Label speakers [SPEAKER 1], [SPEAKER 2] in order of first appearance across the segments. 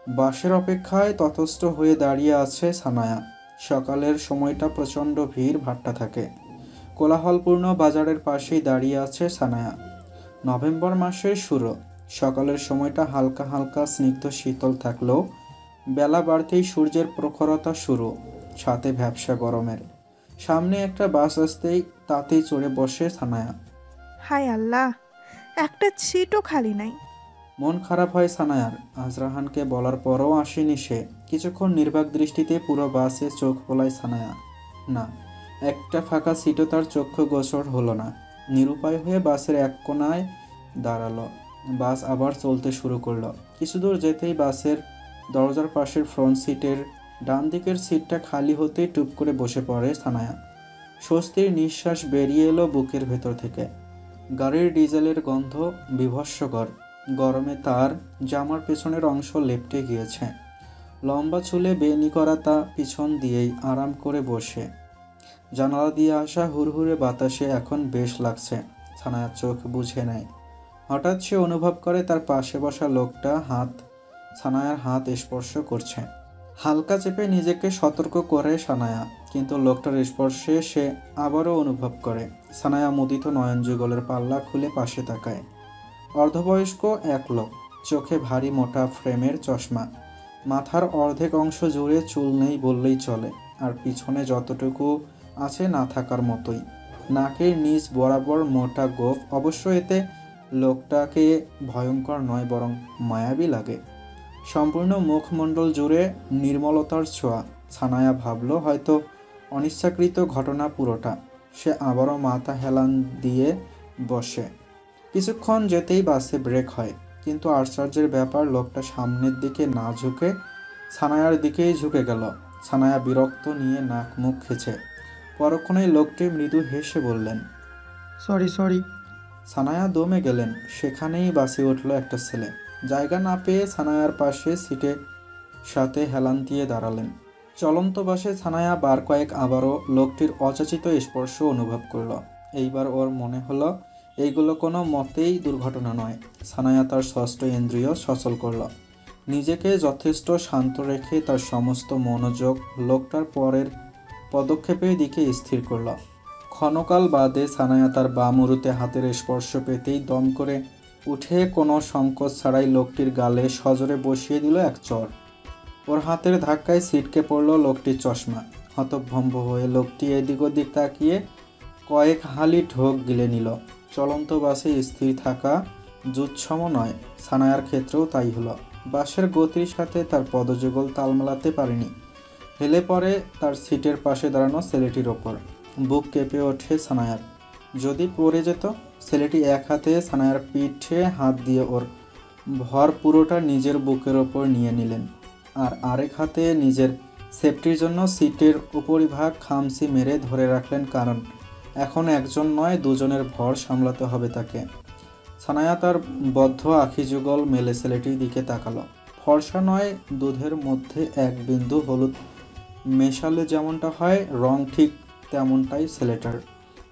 [SPEAKER 1] বাসের অপেক্ষায় ততস্থ হয়ে দাঁড়িয়ে আছে সানায়া। সকালের সময়টা প্রচণ্ড ভিড় ভাট্টা থাকে। কোলাহলপূর্ণ বাজারের পাশেই দাঁড়িয়ে আছে সানায়া। নভেম্বর মাসের শুরু। সকালের সময়টা হালকা হালকা স্নিগ্ধ শীতল থাকলেও বেলা বাড়তেই সূর্যের প্রখরতা শুরু, সাথে ভ্যাপসা গরমের। সামনে একটা বাস আসতেই তাতেই চড়ে বসে সানায়া।
[SPEAKER 2] হায় আল্লাহ, একটা সিটও খালি নাই।
[SPEAKER 1] মন খারাপ হয় সানায়ার। আজরাহানকে বলার পরও আসেনি সে। কিছুক্ষণ নির্বাক দৃষ্টিতে পুরো বাসে চোখ বোলায় সানায়া। না, একটা ফাঁকা সিটও তার চক্ষু গোচর হলো না। নিরুপায় হয়ে বাসের এক কোণায় দাঁড়ালো। বাস আবার চলতে শুরু করলো। কিছু দূর যেতেই বাসের দরজার পাশের ফ্রন্ট সিটের ডান দিকের সিটটা খালি হতেই টুপ করে বসে পড়ে সানায়া। স্বস্তির নিঃশ্বাস বেরিয়ে এলো বুকের ভেতর থেকে। গাড়ির ডিজেলের গন্ধ বিভৎসকর। গরমে তার জামার পেছনের অংশ লেপ্টে গিয়েছে। লম্বা চুলে বেনি করা তা পিছন দিয়েই আরাম করে বসে। জানালা দিয়ে আসা হুড়হুড়ে বাতাসে এখন বেশ লাগছে। ছানায়ার চোখ বুঝে নেয়। হঠাৎ সে অনুভব করে তার পাশে বসা লোকটা ছানায়ার হাত স্পর্শ করছে। হালকা চেপে নিজেকে সতর্ক করে সানায়া, কিন্তু লোকটার স্পর্শে সে আবারও অনুভব করে। সানায়া মুদিত নয়ন যুগলের পাল্লা খুলে পাশে তাকায়। অর্ধবয়স্ক এক লোক, চোখে ভারী মোটা ফ্রেমের চশমা, মাথার অর্ধেক অংশ জুড়ে চুল নেই বললেই চলে, আর পিছনে যতটুকু আছে না থাকার মতোই। নাকের নিচ বরাবর মোটা গোঁফ। অবশ্য এতে লোকটাকে ভয়ঙ্কর নয়, বরং মায়াবী লাগে। সম্পূর্ণ মুখমণ্ডল জুড়ে নির্মলতার ছোঁয়া। ছানায়া ভাবল হয়তো অনিচ্ছাকৃত ঘটনা পুরোটা। সে আবারও মাথা হেলান দিয়ে বসে। কিছুক্ষণ যেতেই বাসে ব্রেক হয়, কিন্তু আশ্চর্যের ব্যাপার, লোকটা সামনের দিকে না ঝুঁকে ছানায়ার দিকেই ঝুঁকে গেল। ছানায়া বিরক্ত নিয়ে নাক মুখ খেছে। পরক্ষণেই লোকটি মৃদু হেসে বললেন,
[SPEAKER 3] সরি সরি।
[SPEAKER 1] ছানায়া দমে গেলেন। সেখানেই বাসে উঠল একটা ছেলে। জায়গা না পেয়ে ছানায়ার পাশে সিটে সাথে হেলান দিয়ে দাঁড়ালেন। চলন্ত বাসে ছানায়া বার কয়েক আবারও লোকটির অযাচিত স্পর্শ অনুভব করল। এইবার ওর মনে হলো এইগুলো কোনো মতেই দুর্ঘটনা নয়। ছানায়া তার ষষ্ঠ ইন্দ্রিয় সচল করল। নিজেকে যথেষ্ট শান্ত রেখে তার সমস্ত মনোযোগ লোকটার পরের পদক্ষেপের দিকে স্থির করল। ক্ষণকাল বাদে ছানায়া তার বাম উরুতে হাতের স্পর্শ পেতেই দম করে উঠে কোনো সংকোচ ছাড়াই লোকটির গালে সজোরে বসিয়ে দিল এক চড়। ওর হাতের ধাক্কায় ছিটকে পড়ল লোকটির চশমা। হতভম্ব হয়ে লোকটি এদিক ওদিক তাকিয়ে কয়েক হালি ঢোক গিলে নিল। চলন্ত বাসে স্থির থাকা যুৎসম নয়। ছানায়ার ক্ষেত্রেও তাই হলো। বাসের গতির সাথে তার পদযুগল তাল মেলাতে পারেনি। হেলে পড়ে তার সিটের পাশে দাঁড়ানো ছেলেটির ওপর। বুক কেঁপে ওঠে ছানায়ার। যদি পড়ে যেত। ছেলেটি এক হাতে ছানায়ার পিঠে হাত দিয়ে ওর ভর পুরোটা নিজের বুকের ওপর নিয়ে নিলেন, আর আরেক হাতে নিজের সেফটির জন্য সিটের উপরিভাগ খামচি মেরে ধরে রাখলেন, কারণ এখন একজন নয় দুজনের ভর সামলাতে হবে তাকে। ছানায়া তার বদ্ধ আখি যুগল মেলে ছেলেটির দিকে তাকালো। ফর্সা নয়, দুধের মধ্যে এক বিন্দু হলুদ মেশালে যেমনটা হয়, রং ঠিক তেমনটাই ছেলেটার।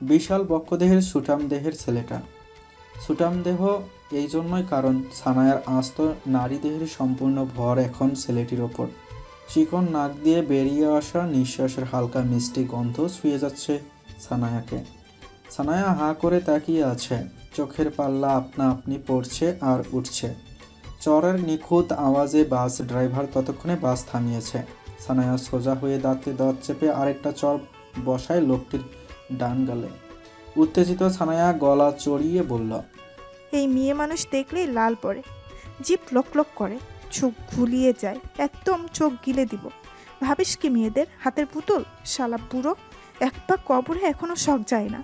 [SPEAKER 1] বিশাল বক্ষদেহের সুঠাম দেহের ছেলেটা। সুঠাম দেহ এই জন্যই কারণ ছানায়ার আস্ত নারী দেহের সম্পূর্ণ ভর এখন ছেলেটির ওপর। চিকন নাক দিয়ে বেরিয়ে আসা নিঃশ্বাসের হালকা মিষ্টি গন্ধ ছুঁয়ে যাচ্ছে ছানায়াকে। ছানায়া হাঁ করে তাকিয়ে আছে। চোখের পাল্লা আপনা আপনি পড়ছে আর উঠছে। চরের নিখুঁত আওয়াজে বাস ড্রাইভার ততক্ষণে বাস থামিয়েছে। ছানায়া সোজা হয়ে দাঁতে দাঁত চেপে আরেকটা চর বসায় লোকটির ডান গালে। উত্তেজিত ছানায়া গলা চড়িয়ে বলল,
[SPEAKER 2] এই মেয়ে মানুষ দেখলেই লাল পড়ে, জিভ লক লক করে, চোখ ঘুলিয়ে যায়, একদম চোখ গিলে দিব। ভাবিস কি মেয়েদের হাতের পুতুল? শালা বুড়ো, এক পা কবরে এখনো শখ যায় না।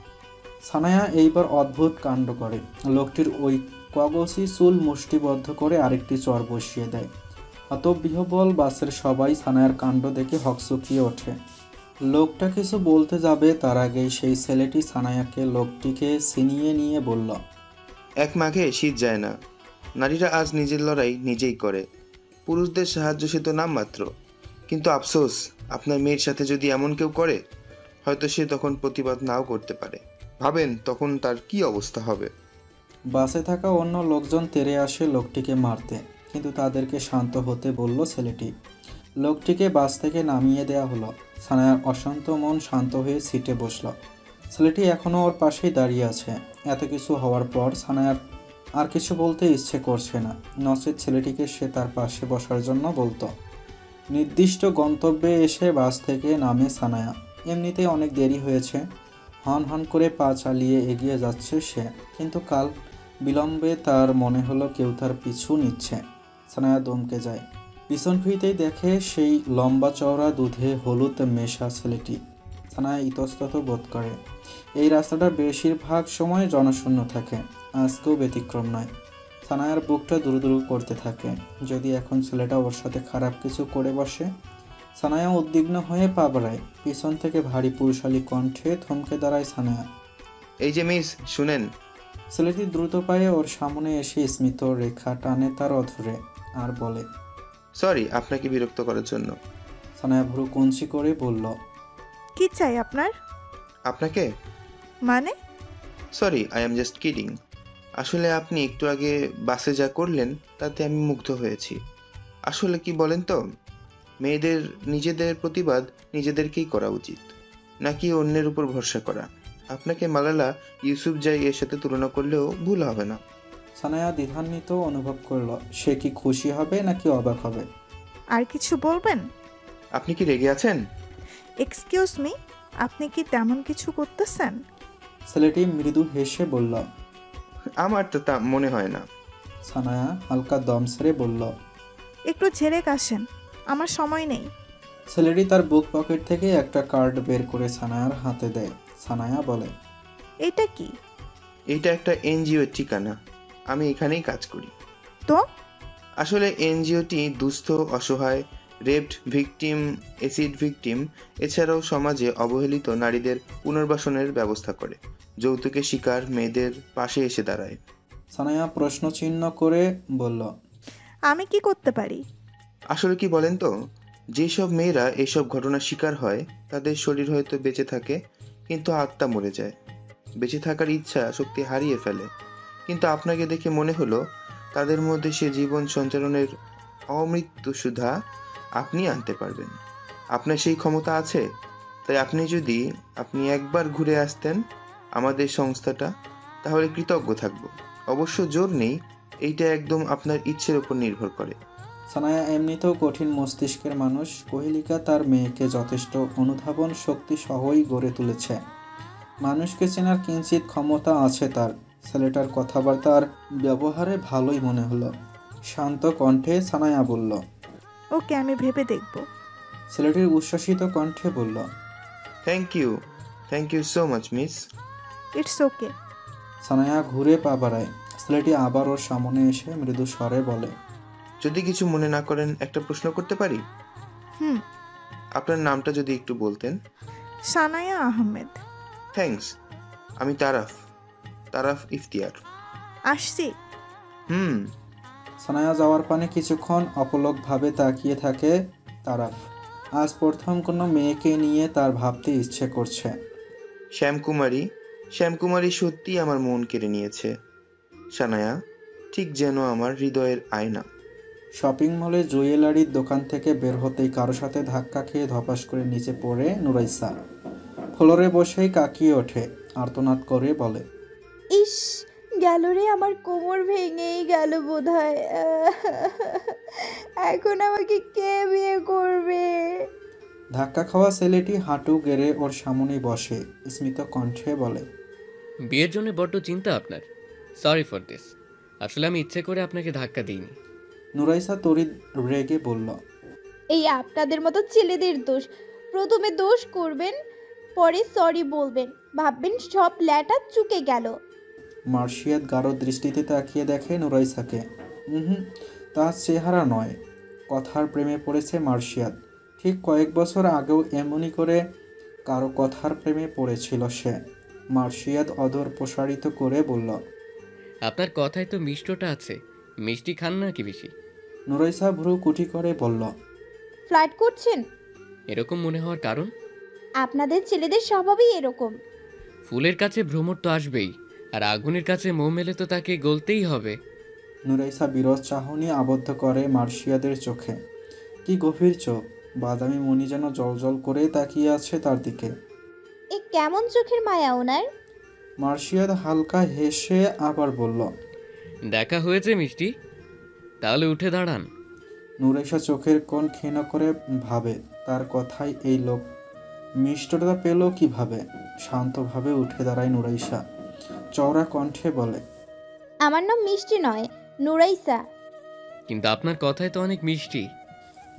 [SPEAKER 1] ছানায়া এইবার অদ্ভুত কাণ্ড করে। লোকটির ওই কগসি চুল মুষ্টিবদ্ধ করে আরেকটি চর বসিয়ে দেয়। হতবিহ্বল বাসের সবাই ছানায়ার কাণ্ড দেখে হকচকিয়ে ওঠে। লোকটা কিছু বলতে যাবে তার আগেই সেই ছেলেটি ছানায়াকে লোকটিকে ছিনিয়ে নিয়ে বলল,
[SPEAKER 4] এক মাঘে শীত যায় না। নারীরা আজ নিজের লড়াই নিজেই করে। পুরুষদের সাহায্য সে তো নামমাত্র। কিন্তু আফসোস, আপনার মেয়ের সাথে যদি এমন কেউ করে, হয়তো সে তখন প্রতিবাদ নাও করতে পারে। ভাবেন তখন তার কি অবস্থা হবে।
[SPEAKER 1] বাসে থাকা অন্য লোকজন তেড়ে আসে লোকটিকে মারতে, কিন্তু তাদেরকে শান্ত হতে বলল ছেলেটি। লোকটিকে বাস থেকে নামিয়ে দেয়া হলো। সানায়ার অশান্ত মন শান্ত হয়ে সিটে বসল। ছেলেটি এখনও ওর পাশেই দাঁড়িয়ে আছে। এত কিছু হওয়ার পর সানায়ার আর কিছু বলতে ইচ্ছে করছে না, নচেৎ ছেলেটিকে সে তার পাশে বসার জন্য বলতো। নির্দিষ্ট গন্তব্যে এসে বাস থেকে নামে সানায়া। এমনিতেই অনেক দেরি হয়েছে। হন হন করে পা চালিয়ে এগিয়ে যাচ্ছে সে, কিন্তু কাল বিলম্বে তার মনে হলো কেউ তার পিছু নিচ্ছে। সানায়া দমকে যায়। পিছন ফিরতেই দেখে সেই লম্বা চওড়া দুধে হলুদ মেশা ছেলেটি। সানায়া ইতস্তত বোধ করে। এই রাস্তাটা বেশিরভাগ সময় জনশূন্য থাকে, আজকেও ব্যতিক্রম নয়। সানায়ার বুকটা দুরু করতে থাকে। যদি এখন ছেলেটা ওর সাথে খারাপ কিছু করে বসে। সানায়া উদ্বিগ্ন হয়ে পা বাড়ায়। পিছন থেকে ভারী পুরুষালী কণ্ঠে থমকে দাঁড়ায় সানায়া।
[SPEAKER 4] এই যে মিস, শুনেন।
[SPEAKER 1] ছেলেটি দ্রুত পায়ে ওর সামনে এসে স্মিত রেখা টানে তার অধরে আর বলে,
[SPEAKER 4] সরি আপনাকে বিরক্ত করার জন্য।
[SPEAKER 1] সানায়া ভ্রু কুঞ্চি করে বলল,
[SPEAKER 2] কি চাই আপনার?
[SPEAKER 4] আপনাকে?
[SPEAKER 2] মানে?
[SPEAKER 4] Sorry, I am just kidding. আসলে আপনি একটু আগে বাসে যা করলেন তাতে আমি মুগ্ধ হয়েছি। আসলে কি বলেন তো, মেয়েদের নিজেদের প্রতিবাদ নিজেদেরকেই করা উচিত, নাকি অন্যের উপর ভরসা করা। আপনাকে মালালা ইউসুফজাই এর সাথে তুলনা করলেও ভুল হবে না।
[SPEAKER 1] সানায়া দ্বিধান্বিত অনুভব করল। সে কি খুশি হবে নাকি অবাক হবে?
[SPEAKER 2] আর কিছু বলবেন?
[SPEAKER 4] আপনি কি রেগে আছেন?
[SPEAKER 2] এক্সকিউজ মি, আপনি কি তেমন কিছু করতেছেন?
[SPEAKER 1] ছেলেটি মৃদু হেসে বলল।
[SPEAKER 4] আমার তো তা মনে হয় না।
[SPEAKER 1] সানায়া হালকা দম ছেড়ে বলল।
[SPEAKER 2] একটু ঝেড়ে কাশেন, আমার সময় নেই।
[SPEAKER 1] ছেলেটি তার বুক পকেট থেকে একটা কার্ড বের করে সানায়ার হাতে দেয়। সানায়া বলে,
[SPEAKER 2] এটা কি?
[SPEAKER 4] এটা একটা এনজিওর ঠিকানা, আমি এখানেই কাজ করি।
[SPEAKER 2] তো
[SPEAKER 4] আসলে এনজিওটি দুস্থ, অসহায়, রেপড ভিকটিম, অ্যাসিড ভিকটিম এছাড়াও সমাজে অবহেলিত নারীদের পুনর্বাসনের ব্যবস্থা করে। যৌতুকের শিকার মেয়েদের পাশে এসে দাঁড়ায়।
[SPEAKER 1] সানায়া প্রশ্ন চিহ্ন করে বলল,
[SPEAKER 2] আমি কি করতে পারি?
[SPEAKER 4] আসলে কি বলেন তো, যেসব মেয়েরা এইসব ঘটনার শিকার হয় তাদের শরীর হয়তো বেঁচে থাকে, কিন্তু আত্মা মরে যায়। বেঁচে থাকার ইচ্ছা শক্তি হারিয়ে ফেলে। কিন্তু আপনাকে দেখে মনে হলো তাদের মধ্যে সে জীবন সঞ্চালনের অমৃত্যু সুধা আপনি আনতে পারবেন। আপনার সেই ক্ষমতা আছে। তাই আপনি একবার ঘুরে আসতেন আমাদের সংস্থাটা, তাহলে কৃতজ্ঞ থাকব। অবশ্য জোর নেই, এইটা একদম আপনার ইচ্ছের উপর নির্ভর করে।
[SPEAKER 1] সানায়া এমনিতেও কঠিন মস্তিষ্কের মানুষ। কোহেলিকা তার মেয়েকে যথেষ্ট অনুধাবন শক্তি সহই গড়ে তুলেছে। মানুষকে চেনার কিঞ্চিত ক্ষমতা আছে তার। ছেলেটার কথাবার্তা আর ব্যবহারে ভালোই মনে হলো। শান্ত কণ্ঠে সানায়া বলল।
[SPEAKER 2] ওকে, আমি ভেবে দেখব।
[SPEAKER 1] ছেলেটির উচ্ছ্বাসিত কণ্ঠে বলল,
[SPEAKER 4] thank you so much miss.
[SPEAKER 2] It's okay.
[SPEAKER 1] Sanaya ঘুরে পা বাড়ায়। ছেলেটি আবার ওর সামনে এসে মৃদু স্বরে বলে,
[SPEAKER 4] যদি কিছু মনে না করেন একটা প্রশ্ন করতে পারি?
[SPEAKER 2] হুম।
[SPEAKER 4] আপনার নামটা যদি একটু বলতেন।
[SPEAKER 2] সানায়া আহমেদ।
[SPEAKER 4] থ্যাঙ্কস। আমি তারাফ ইফতিয়ার।
[SPEAKER 2] আসছি।
[SPEAKER 4] হুম।
[SPEAKER 1] সানায়া যাওয়ার পানে কিছুক্ষণ অপলকভাবে তাকিয়ে থাকে তারাফ। আজ প্রথম কোনো মেয়েকে নিয়ে তার ভাবতে ইচ্ছে করছে।
[SPEAKER 4] শ্যামকুমারী সত্যিই আমার মন কেড়ে নিয়েছে। সানায়া ঠিক যেন আমার হৃদয়ের আয়না।
[SPEAKER 1] শপিং মলে জুয়েলারির দোকান থেকে বের হতেই কারো সাথে ধাক্কা খেয়ে ধপাস করে নিচে পড়ে নুরাইসা। ফ্লোরে বসেই কাকিয়ে ওঠে, আর্তনাদ করে বলে,
[SPEAKER 3] ইস, গেল রে, আমার কোমর ভেঙেই গেল বোধহয়। এখন আমাকে কে বিয়ে করবে?
[SPEAKER 1] ধাক্কা খাওয়া ছেলেটি হাঁটু গেড়ে ওর সামনেই বসে স্মিত কণ্ঠে বলে,
[SPEAKER 5] বিয়ের জন্য বড্ড চিন্তা আপনার। Sorry for this. আসলে আমি ইচ্ছে করে আপনাকে ধাক্কা দিইনি।
[SPEAKER 1] নুরাইসা তড়িৎ রেগে বলল,
[SPEAKER 3] এই আপনাদের মতো ছেলেদের দোষ। প্রথমে দোষ করবেন, পরে সরি বলবেন, ভাববেন সব ল্যাটা চুকে গেল।
[SPEAKER 1] মার্শিয়াত গাঢ় দৃষ্টিতে তাকিয়ে দেখে নুরাইসাকে। তার চেহারা নয়, কথার প্রেমে পড়েছে মার্শিয়াত। ঠিক কয়েক বছর আগেও এমনই করে কারো কথার প্রেমে পড়েছিল সে। মার্শিয়াত অধর প্রসারিত করে বলল,
[SPEAKER 5] আপনার কথায় তো মিষ্টটা আছে, মিষ্টি খান না কি বেশি?
[SPEAKER 1] নুরাইসা ভ্রু কুটি করে বলল,
[SPEAKER 3] ফ্লার্ট করছেন?
[SPEAKER 5] এরকম মনে হওয়ার কারণ?
[SPEAKER 3] আপনাদের ছেলেদের স্বভাবই এরকম।
[SPEAKER 5] ফুলের কাছে ভ্রমর তো আসবেই, আর আগুনের কাছে মোহ মেলে তো তাকে গলতেই হবে।
[SPEAKER 1] নুরাইসা বিরস চাহনি আবদ্ধ করে মার্শিয়াদের চোখে। কি গভীর চোখ, বাদামি মণি যেন জলজল করে তাকিয়ে আছে তার দিকে।
[SPEAKER 3] এ কেমন চোখের মায়া ওনার?
[SPEAKER 1] মার্শিয়াদ হালকা হেসে আবার বলল,
[SPEAKER 5] দেখা হয়েছে মিষ্টি, তাহলে উঠে দাঁড়ান।
[SPEAKER 1] নুরাইসা চোখের কোণ ক্ষীণ করে ভাবে তার কথায় এই লোক মিষ্টতা পেল কিভাবে। শান্তভাবে উঠে দাঁড়ায় নুরাইসা, চওড়া কণ্ঠে বলে,
[SPEAKER 3] আমার নাম মিষ্টি নয়, নুরাইসা।
[SPEAKER 5] কিন্তু আপনার কথায় তো অনেক মিষ্টি।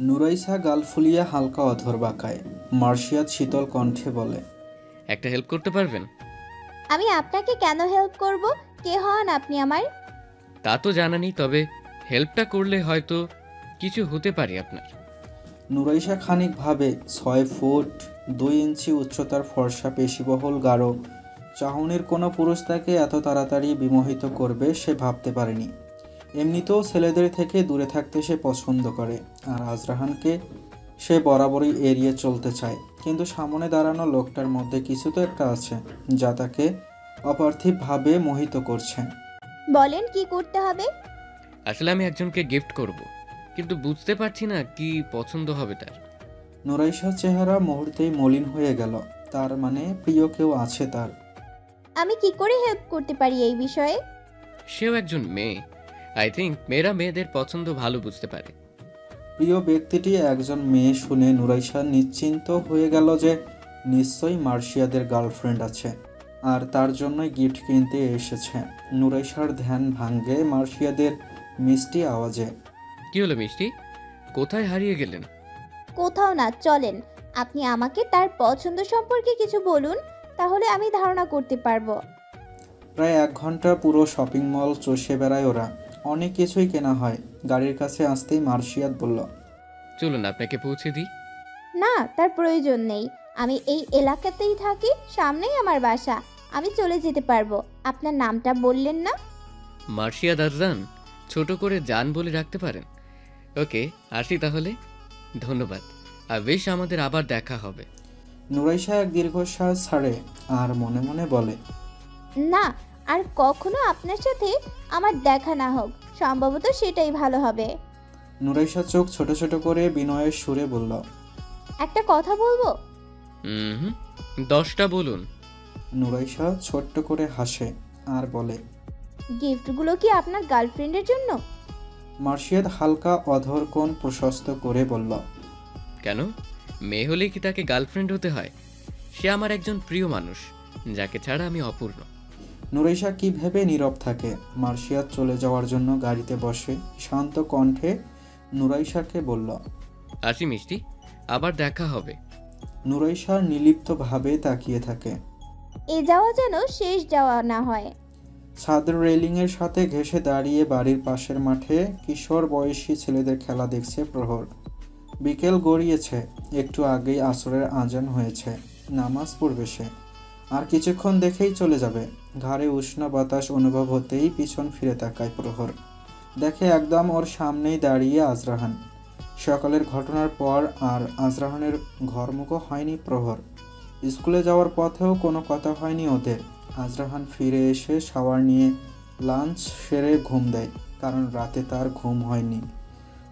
[SPEAKER 1] নুরাইসা গাল ফুলিয়ে হালকা অধর বাঁকায়। মার্শিয়াদ শীতল কণ্ঠে বলে,
[SPEAKER 5] একটা হেল্প করতে পারবেন?
[SPEAKER 3] আমি আপনাকে কেন হেল্প করব? কে হন আপনি আমার?
[SPEAKER 5] তা তো জানা নেই, তবে হেল্পটা করলে হয়তো কিছু হতে পারে আপনার।
[SPEAKER 1] নুরাইসা খানিক ভাবে 6 ফুট 2 ইঞ্চি উচ্চতার ফর্সা পেশিবহুল গাঢ় চাহনির কোনো পুরুষ তাকে এত তাড়াতাড়ি বিমোহিত করবে সে ভাবতে পারেনি। এমনিতেও ছেলেদের থেকে দূরে থাকতে সে পছন্দ করে, আর আজরাহানকে সে বরাবরই এড়িয়ে চলতে চায়। কিন্তু সামনে দাঁড়ানো লোকটার মধ্যে কিছু তো একটা আছে যা তাকে অপার্থিবভাবে মোহিত করছে।
[SPEAKER 3] বলেন কি করতে হবে?
[SPEAKER 5] আসলে আমি একজনকে গিফট করব, কিন্তু বুঝতে পারছি না কি পছন্দ হবে তার।
[SPEAKER 1] নুরাইশার চেহারা মুহূর্তেই মলিন হয়ে গেল। তার মানে প্রিয় কেউ আছে তার।
[SPEAKER 3] আমি কি করে হেল্প করতে পারি এই বিষয়ে?
[SPEAKER 5] সেও একজন মেয়ে। আই থিঙ্ক মেয়েরা মেয়েদের পছন্দ ভালো বুঝতে পারে।
[SPEAKER 1] প্রিয় ব্যক্তিটি একজন মেয়ে শুনে নুরাইশা নিশ্চিন্ত হয়ে গেল যে নিশ্চয়ই মার্শিয়াদের গার্লফ্রেন্ড আছে, আর তার জন্যই গিফট কিনতে এসেছে। নুরাইশার ধ্যান ভাঙ্গে মার্শিয়াদের মিষ্টি আওয়াজে।
[SPEAKER 5] কি হলো মিষ্টি, কোথায় হারিয়ে গেলেন?
[SPEAKER 3] কোথাও না, চলেন। আপনি আমাকে তার পছন্দ সম্পর্কে কিছু বলুন, তাহলে আমি ধারণা করতে পারবো।
[SPEAKER 1] প্রায় 1 ঘন্টা পুরো শপিং মল চষে বেড়ায় ওরা। অনেক কিছুই কেনা হয়। গাড়ির কাছে আসতেই মার্শিয়াদ বলল,
[SPEAKER 5] চলুন আপনাকে পৌঁছে দিই।
[SPEAKER 3] না, তার প্রয়োজন নেই। আমি এই এলাকাতেই থাকি, সামনেই আমার বাসা। আমি চলে যেতে পারবো। আপনার নামটা বললেন না?
[SPEAKER 5] মার্শিয়াদ আরজান, ছোট করে জান বলে রাখতে পারেন। ওকে, আসি তাহলে। ধন্যবাদ, আর বেশ আমাদের আবার দেখা হবে।
[SPEAKER 1] নুরাইশা এক দীর্ঘশ্বাস ছাড়ে আর মনে মনে বলে,
[SPEAKER 3] না, আর কখনো আপনার সাথে আমার দেখা না হোক। সম্ভবত সেটাই ভালো হবে।
[SPEAKER 1] নুরাইশা চোখ ছোট ছোট করে বিনয়ের সুরে বলল,
[SPEAKER 3] একটা কথা বলবো?
[SPEAKER 5] হুম, 10টা বলুন।
[SPEAKER 1] নুরাইশা ছোট্ট করে হাসে আর বলে,
[SPEAKER 3] গিফটগুলো কি আপনার গার্লফ্রেন্ডের জন্য?
[SPEAKER 1] মার্শিয়াদ হালকা অধর কোণ প্রশস্ত করে বলল,
[SPEAKER 5] কেন, মেয়ে হলেই কি তাকে গার্লফ্রেন্ড হতে হয়? সে আমার একজন প্রিয় মানুষ, যাকে ছাড়া আমি অপূর্ণ।
[SPEAKER 1] নুরাইশা কি ভেবে নীরব থাকে। মার্শিয়াদ চলে যাওয়ার জন্য গাড়িতে বসে শান্ত কণ্ঠে নুরাইশাকে বলল,
[SPEAKER 5] আসি মিষ্টি, আবার দেখা হবে।
[SPEAKER 1] নুরাইশা নির্লিপ্তভাবে তাকিয়ে থাকে।
[SPEAKER 3] এ যাওয়া যেন শেষ যাওয়া না হয়।
[SPEAKER 1] ছাদের রেলিংয়ের সাথে ঘেঁষে দাঁড়িয়ে বাড়ির পাশের মাঠে কিশোর বয়সী ছেলেদের খেলা দেখছে প্রহর। বিকেল গড়িয়েছে, একটু আগেই আসরের আজান হয়েছে। নামাজ পড়বে সে, আর কিছুক্ষণ দেখেই চলে যাবে। ঘাড়ে উষ্ণ বাতাস অনুভব হতেই পিছন ফিরে তাকায় প্রহর। দেখে একদম ওর সামনেই দাঁড়িয়ে আজরাহান। সকালের ঘটনার পর আর আজরাহানের ঘরমুখো হয়নি প্রহর। স্কুলে যাওয়ার পথেও কোনো কথা হয়নি ওদের। আজরাহান ফিরে এসে শাওয়ার নিয়ে লাঞ্চ সেরে ঘুম দেয়, কারণ রাতে তার ঘুম হয়নি।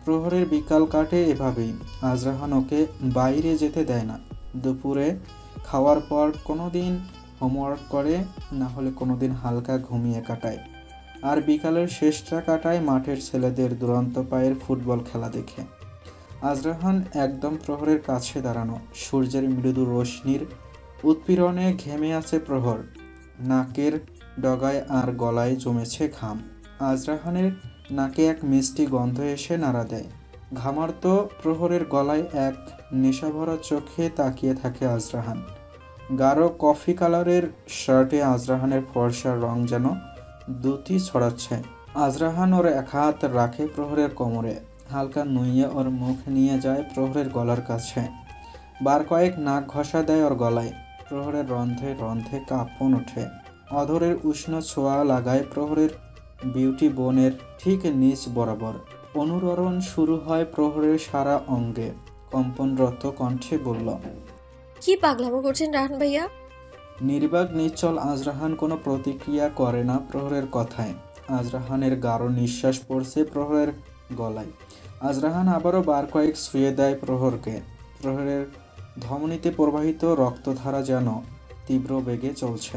[SPEAKER 1] প্রহরের বিকাল কাটে এভাবেই। আজরাহান ওকে বাইরে যেতে দেয় না। দুপুরে খাওয়ার পর কোনো দিন হোমওয়ার্ক করে, না হলে কোনো দিন হালকা ঘুমিয়ে কাটায়। আর বিকালের শেষটা কাটায় মাঠের ছেলেদের দুরন্ত পায়ের ফুটবল খেলা দেখে। আজরাহান একদম প্রহরের কাছে দাঁড়ানো। সূর্যের মৃদু রশ্মির উৎপীড়নে ঘেমে আছে প্রহর। নাকের ডগায় আর গলায় জমেছে ঘাম। আজরাহানের নাকে এক মিষ্টি গন্ধ এসে নাড়া দেয়। ঘামার্ত প্রহরের গলায় এক নেশাভরা চোখে তাকিয়ে থাকে আজরাহান। গাঢ় কফি কালারের শার্টে আজরাহানের ফর্সার রং যেন দ্যুতি ছড়াচ্ছে। আজরাহান ওর এক হাত রাখে প্রহরের কোমরে, হালকা নুইয়ে ওর মুখ নিয়ে যায় প্রহরের গলার কাছে। বার কয়েক নাক ঘষা দেয় ওর গলায়। প্রহরের রন্ধ্রে রন্ধ্রে কাঁপন ওঠে। অধরের উষ্ণ ছোঁয়া লাগায় প্রহরের বিউটি বোনের ঠিক নিচ বরাবর। অনুরণন শুরু হয় প্রহরের সারা অঙ্গে। কম্পনরত কণ্ঠে বলল,
[SPEAKER 6] কি পাগলামো করছেন রাহান ভাইয়া?
[SPEAKER 1] নির্বাক নিশ্চল আজরাহান কোনো প্রতিক্রিয়া করে না প্রহরের কথায়। আজরাহানের গাঢ় নিঃশ্বাস পড়ছে প্রহরের গলায়। আজরাহান আবারও বার কয়েক শুয়ে দেয় প্রহরকে। প্রহরের ধমনীতে প্রবাহিত রক্তধারা যেন তীব্র বেগে চলছে।